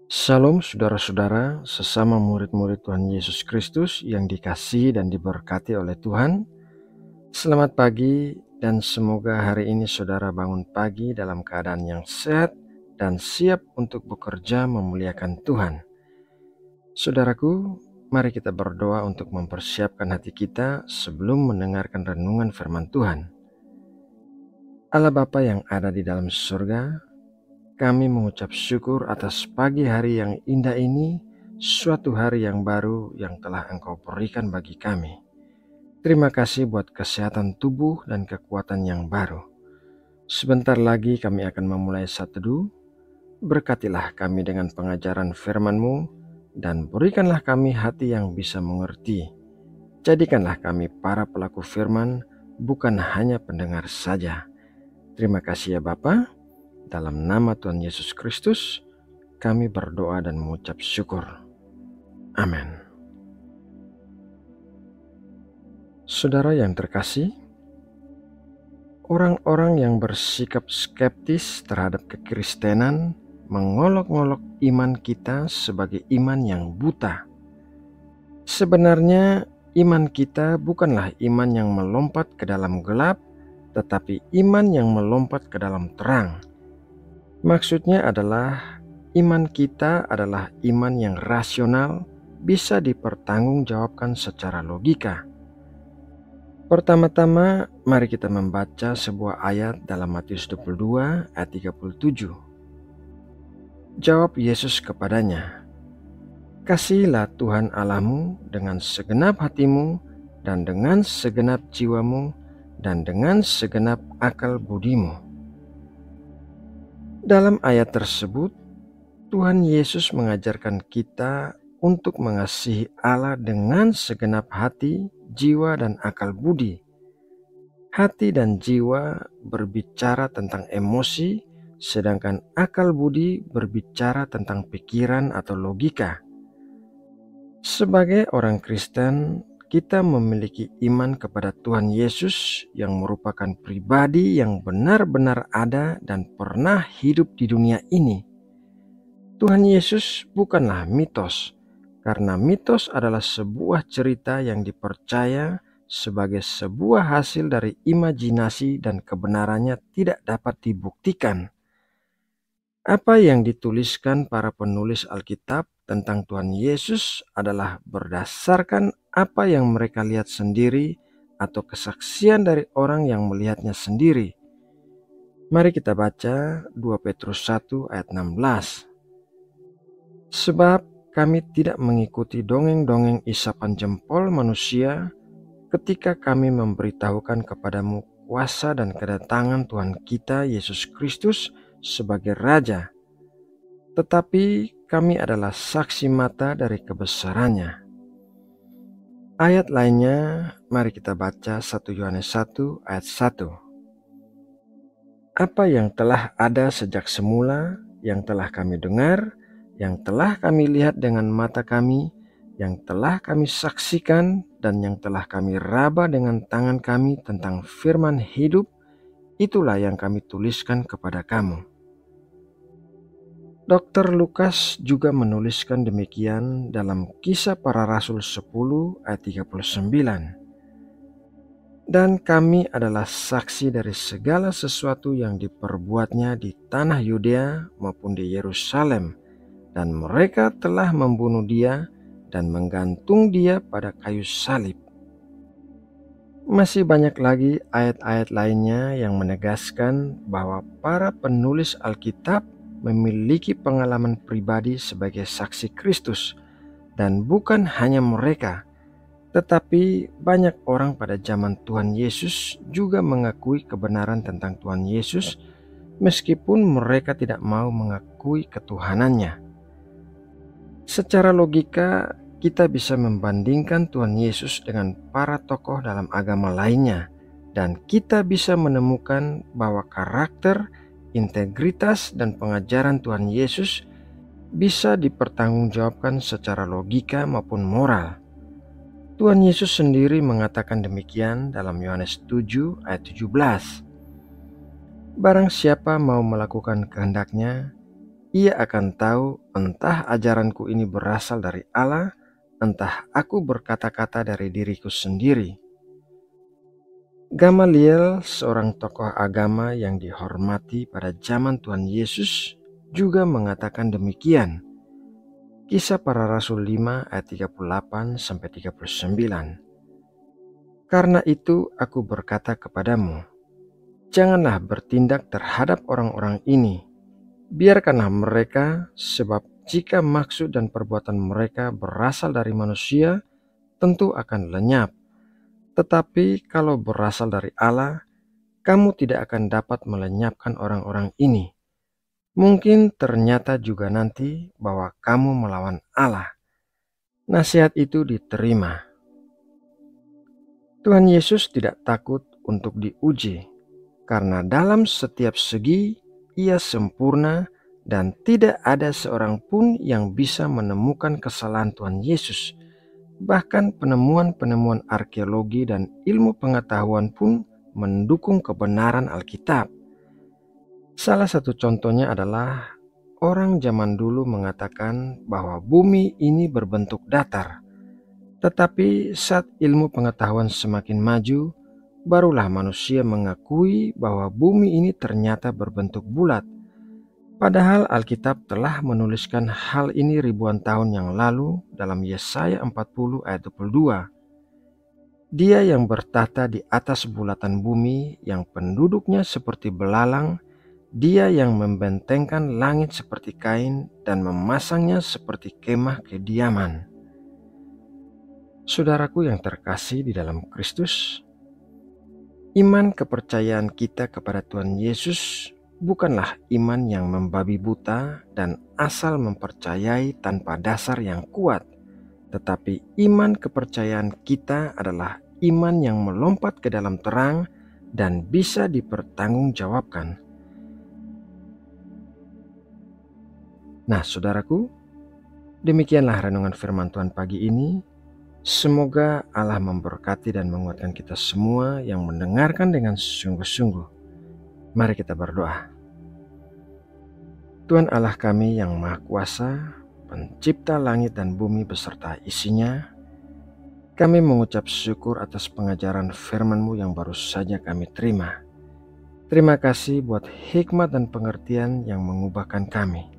Salam saudara-saudara, sesama murid-murid Tuhan Yesus Kristus yang dikasihi dan diberkati oleh Tuhan. Selamat pagi dan semoga hari ini saudara bangun pagi dalam keadaan yang sehat dan siap untuk bekerja memuliakan Tuhan. Saudaraku, mari kita berdoa untuk mempersiapkan hati kita sebelum mendengarkan renungan firman Tuhan. Allah Bapa yang ada di dalam surga, kami mengucap syukur atas pagi hari yang indah ini, suatu hari yang baru yang telah Engkau berikan bagi kami. Terima kasih buat kesehatan tubuh dan kekuatan yang baru. Sebentar lagi kami akan memulai Sateduh. Berkatilah kami dengan pengajaran firman-Mu dan berikanlah kami hati yang bisa mengerti. Jadikanlah kami para pelaku firman, bukan hanya pendengar saja. Terima kasih ya Bapa. Dalam nama Tuhan Yesus Kristus, kami berdoa dan mengucap syukur. Amin. Saudara yang terkasih, orang-orang yang bersikap skeptis terhadap kekristenan mengolok-olok iman kita sebagai iman yang buta. Sebenarnya iman kita bukanlah iman yang melompat ke dalam gelap, tetapi iman yang melompat ke dalam terang. Maksudnya adalah iman kita adalah iman yang rasional, bisa dipertanggungjawabkan secara logika. Pertama-tama, mari kita membaca sebuah ayat dalam Matius 22 ayat 37. Jawab Yesus kepadanya, "Kasihilah Tuhan Allahmu dengan segenap hatimu dan dengan segenap jiwamu dan dengan segenap akal budimu." Dalam ayat tersebut, Tuhan Yesus mengajarkan kita untuk mengasihi Allah dengan segenap hati, jiwa, dan akal budi. Hati dan jiwa berbicara tentang emosi, sedangkan akal budi berbicara tentang pikiran atau logika. Sebagai orang Kristen, kita memiliki iman kepada Tuhan Yesus yang merupakan pribadi yang benar-benar ada dan pernah hidup di dunia ini. Tuhan Yesus bukanlah mitos, karena mitos adalah sebuah cerita yang dipercaya sebagai sebuah hasil dari imajinasi dan kebenarannya tidak dapat dibuktikan. Apa yang dituliskan para penulis Alkitab tentang Tuhan Yesus adalah berdasarkan apa yang mereka lihat sendiri atau kesaksian dari orang yang melihatnya sendiri. Mari kita baca 2 Petrus 1 ayat 16. Sebab kami tidak mengikuti dongeng-dongeng isapan jempol manusia ketika kami memberitahukan kepadamu kuasa dan kedatangan Tuhan kita Yesus Kristus sebagai Raja. Tetapi kami adalah saksi mata dari kebesarannya. Ayat lainnya, mari kita baca 1 Yohanes 1 ayat 1. Apa yang telah ada sejak semula, yang telah kami dengar, yang telah kami lihat dengan mata kami, yang telah kami saksikan, dan yang telah kami raba dengan tangan kami tentang firman hidup, itulah yang kami tuliskan kepada kamu. Dr. Lukas juga menuliskan demikian dalam Kisah Para Rasul 10 ayat 39. Dan kami adalah saksi dari segala sesuatu yang diperbuatnya di tanah Yudea maupun di Yerusalem, dan mereka telah membunuh dia dan menggantung dia pada kayu salib. Masih banyak lagi ayat-ayat lainnya yang menegaskan bahwa para penulis Alkitab memiliki pengalaman pribadi sebagai saksi Kristus, dan bukan hanya mereka, tetapi banyak orang pada zaman Tuhan Yesus juga mengakui kebenaran tentang Tuhan Yesus meskipun mereka tidak mau mengakui ketuhanannya. Secara logika, kita bisa membandingkan Tuhan Yesus dengan para tokoh dalam agama lainnya, dan kita bisa menemukan bahwa karakter, integritas, dan pengajaran Tuhan Yesus bisa dipertanggungjawabkan secara logika maupun moral. Tuhan Yesus sendiri mengatakan demikian dalam Yohanes 7 ayat 17. Barang siapa mau melakukan kehendaknya, ia akan tahu entah ajaranku ini berasal dari Allah, entah aku berkata-kata dari diriku sendiri. Gamaliel, seorang tokoh agama yang dihormati pada zaman Tuhan Yesus, juga mengatakan demikian. Kisah Para Rasul 5 ayat 38-39. Karena itu aku berkata kepadamu, janganlah bertindak terhadap orang-orang ini. Biarkanlah mereka, sebab jika maksud dan perbuatan mereka berasal dari manusia, tentu akan lenyap. Tetapi kalau berasal dari Allah, kamu tidak akan dapat melenyapkan orang-orang ini. Mungkin ternyata juga nanti bahwa kamu melawan Allah. Nasihat itu diterima. Tuhan Yesus tidak takut untuk diuji, karena dalam setiap segi ia sempurna dan tidak ada seorang pun yang bisa menemukan kesalahan Tuhan Yesus. Bahkan penemuan-penemuan arkeologi dan ilmu pengetahuan pun mendukung kebenaran Alkitab. Salah satu contohnya adalah orang zaman dulu mengatakan bahwa bumi ini berbentuk datar. Tetapi saat ilmu pengetahuan semakin maju, barulah manusia mengakui bahwa bumi ini ternyata berbentuk bulat. Padahal Alkitab telah menuliskan hal ini ribuan tahun yang lalu dalam Yesaya 40 ayat 22. Dia yang bertahta di atas bulatan bumi, yang penduduknya seperti belalang, dia yang membentengkan langit seperti kain dan memasangnya seperti kemah kediaman. Saudaraku yang terkasih di dalam Kristus, iman kepercayaan kita kepada Tuhan Yesus bukanlah iman yang membabi buta dan asal mempercayai tanpa dasar yang kuat, tetapi iman kepercayaan kita adalah iman yang melompat ke dalam terang dan bisa dipertanggungjawabkan. Nah, saudaraku, demikianlah renungan firman Tuhan pagi ini. Semoga Allah memberkati dan menguatkan kita semua yang mendengarkan dengan sungguh-sungguh. Mari kita berdoa. Tuhan Allah kami yang Maha Kuasa, Pencipta langit dan bumi beserta isinya, kami mengucap syukur atas pengajaran firman-Mu yang baru saja kami terima. Terima kasih buat hikmat dan pengertian yang mengubahkan kami.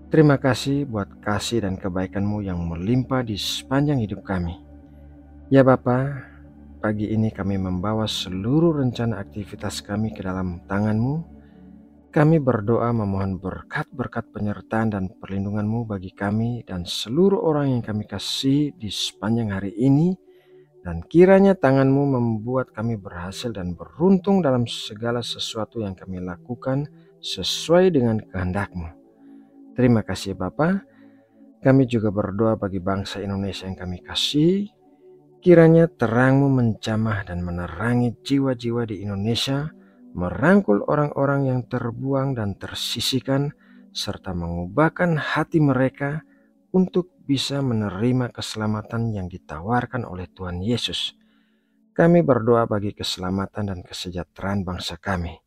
Terima kasih buat kasih dan kebaikan-Mu yang melimpah di sepanjang hidup kami. Ya Bapa, pagi ini kami membawa seluruh rencana aktivitas kami ke dalam tangan-Mu. Kami berdoa memohon berkat-berkat penyertaan dan perlindungan-Mu bagi kami dan seluruh orang yang kami kasihi di sepanjang hari ini. Dan kiranya tangan-Mu membuat kami berhasil dan beruntung dalam segala sesuatu yang kami lakukan sesuai dengan kehendak-Mu. Terima kasih Bapa. Kami juga berdoa bagi bangsa Indonesia yang kami kasihi. Kiranya terang-Mu menjamah dan menerangi jiwa-jiwa di Indonesia, merangkul orang-orang yang terbuang dan tersisihkan, serta mengubahkan hati mereka untuk bisa menerima keselamatan yang ditawarkan oleh Tuhan Yesus. Kami berdoa bagi keselamatan dan kesejahteraan bangsa kami.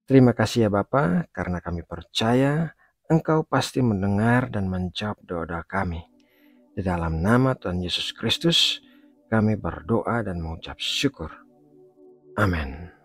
Terima kasih ya Bapa, karena kami percaya Engkau pasti mendengar dan menjawab doa-doa kami. Di dalam nama Tuhan Yesus Kristus, kami berdoa dan mengucap syukur. Amin.